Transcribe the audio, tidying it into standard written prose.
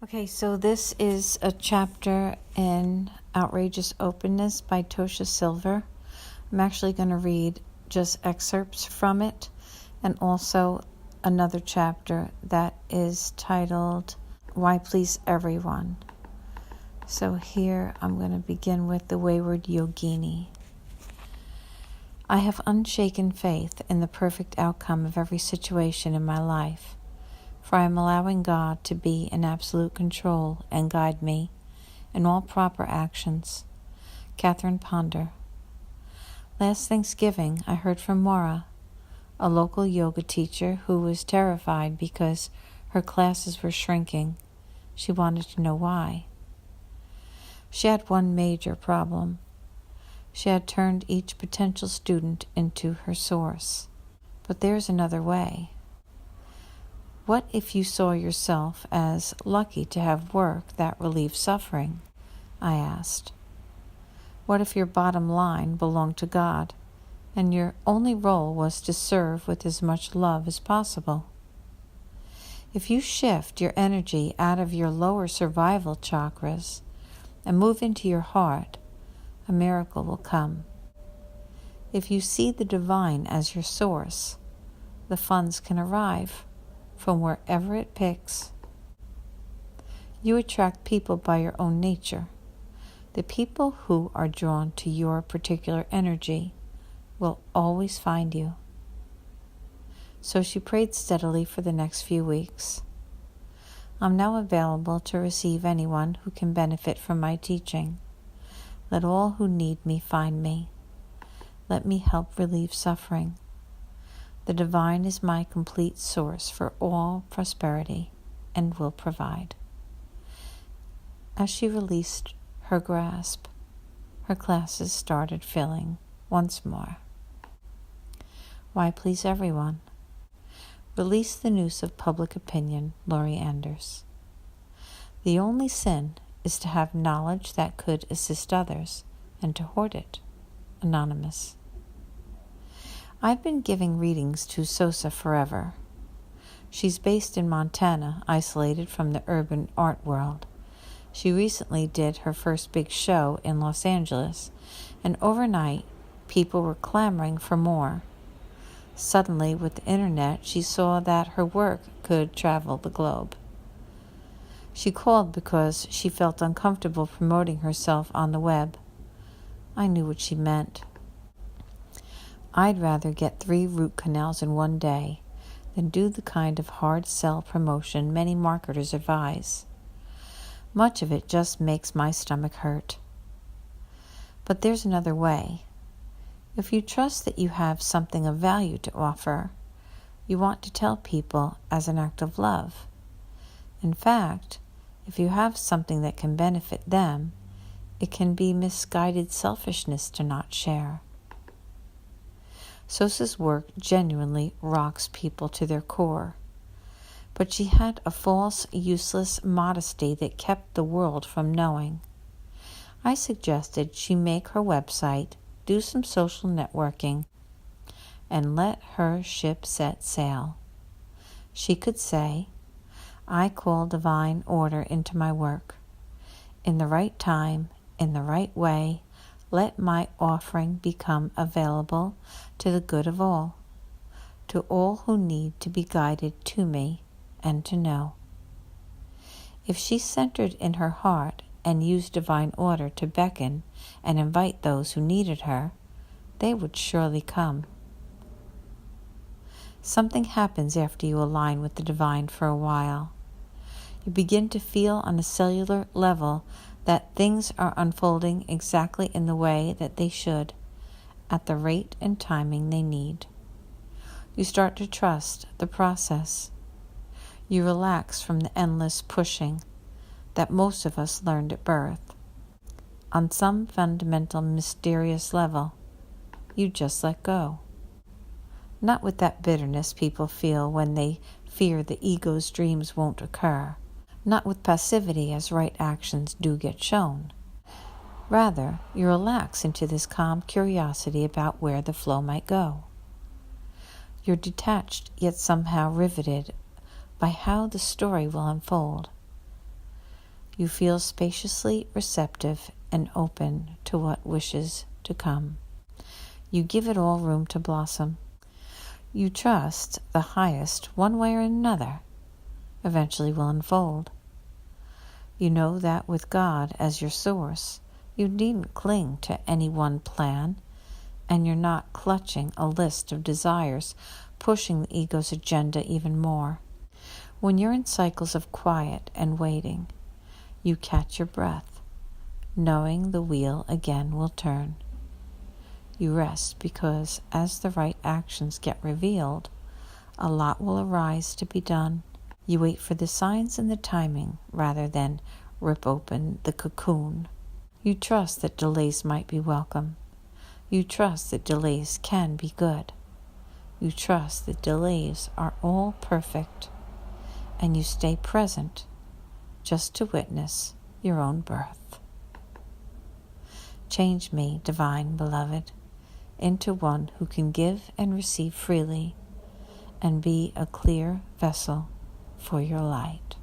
Okay, so this is a chapter in Outrageous Openness by Tosha Silver. I'm actually going to read just excerpts from it, and also another chapter that is titled Why Please Everyone. So here I'm going to begin with the Wayward Yogini. I have unshaken faith in the perfect outcome of every situation in my life, for I am allowing God to be in absolute control and guide me in all proper actions. Catherine Ponder. Last Thanksgiving, I heard from Maura, a local yoga teacher who was terrified because her classes were shrinking. She wanted to know why. She had one major problem. She had turned each potential student into her source. But there's another way. What if you saw yourself as lucky to have work that relieves suffering? I asked. What if your bottom line belonged to God, and your only role was to serve with as much love as possible? If you shift your energy out of your lower survival chakras and move into your heart, a miracle will come. If you see the divine as your source, the funds can arrive from wherever it picks. You attract people by your own nature. The people who are drawn to your particular energy will always find you. So she prayed steadily for the next few weeks. I'm now available to receive anyone who can benefit from my teaching. Let all who need me find me. Let me help relieve suffering. The divine is my complete source for all prosperity and will provide. As she released her grasp, her classes started filling once more. Why please everyone? Release the noose of public opinion, Laurie Anders. The only sin is to have knowledge that could assist others and to hoard it. Anonymous. I've been giving readings to Sosa forever. She's based in Montana, isolated from the urban art world. She recently did her first big show in Los Angeles, and overnight, people were clamoring for more. Suddenly, with the internet, she saw that her work could travel the globe. She called because she felt uncomfortable promoting herself on the web. I knew what she meant. I'd rather get 3 root canals in one day than do the kind of hard sell promotion many marketers advise. Much of it just makes my stomach hurt. But there's another way. If you trust that you have something of value to offer, you want to tell people as an act of love. In fact, if you have something that can benefit them, it can be misguided selfishness to not share. Sosa's work genuinely rocks people to their core, but she had a false, useless modesty that kept the world from knowing. I suggested she make her website, do some social networking, and let her ship set sail. She could say, I call divine order into my work. In the right time, in the right way, let my offering become available to the good of all, to all who need to be guided to me and to know. If she centered in her heart and used divine order to beckon and invite those who needed her, they would surely come. Something happens after you align with the divine for a while. You begin to feel on a cellular level that things are unfolding exactly in the way that they should, at the rate and timing they need. You start to trust the process. You relax from the endless pushing that most of us learned at birth. On some fundamental, mysterious level, you just let go. Not with that bitterness people feel when they fear the ego's dreams won't occur. Not with passivity as right actions do get shown. Rather, you relax into this calm curiosity about where the flow might go. You're detached, yet somehow riveted by how the story will unfold. You feel spaciously receptive and open to what wishes to come. You give it all room to blossom. You trust the highest, one way or another, eventually will unfold. You know that with God as your source, you needn't cling to any one plan, and you're not clutching a list of desires, pushing the ego's agenda even more. When you're in cycles of quiet and waiting, you catch your breath, knowing the wheel again will turn. You rest because as the right actions get revealed, a lot will arise to be done. You wait for the signs and the timing rather than rip open the cocoon. You trust that delays might be welcome. You trust that delays can be good. You trust that delays are all perfect. And you stay present just to witness your own birth. Change me, divine beloved, into one who can give and receive freely and be a clear vessel for your light.